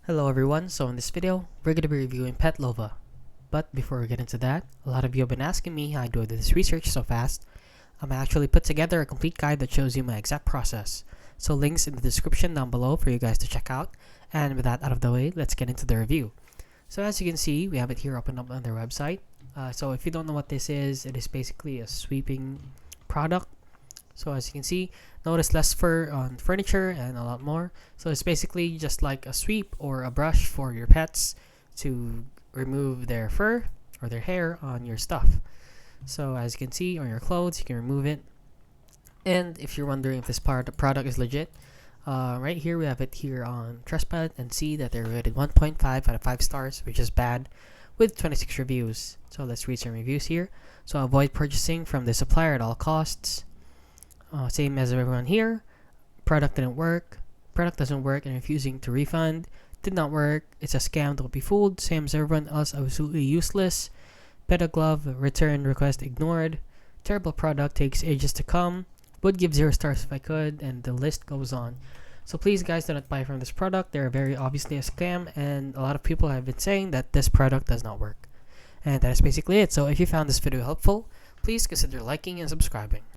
Hello everyone, so in this video, we're going to be reviewing Petlova. But before we get into that, a lot of you have been asking me how I do this research so fast. I actually put together a complete guide that shows you my exact process. So links in the description down below for you guys to check out. And with that out of the way, let's get into the review. So as you can see, we have it here open up on their website. So if you don't know what this is, it is basically a sweeping product. So as you can see, notice less fur on furniture and a lot more. So it's basically just like a sweep or a brush for your pets to remove their fur or their hair on your stuff. So as you can see on your clothes, you can remove it. And if you're wondering if this product is legit, right here we have it here on Trustpilot and see that they're rated 1.5 out of 5 stars, which is bad, with 26 reviews. So let's read some reviews here. So avoid purchasing from the supplier at all costs. Same as everyone here. Product doesn't work and refusing to refund. Did not work. It's a scam. Don't be fooled. Same as everyone else. Absolutely useless. Pet a glove. Return request ignored. Terrible product. Takes ages to come. Would give 0 stars if I could. And the list goes on. So please guys, do not buy from this product. They're very obviously a scam. And a lot of people have been saying that this product does not work. And that is basically it. So if you found this video helpful, please consider liking and subscribing.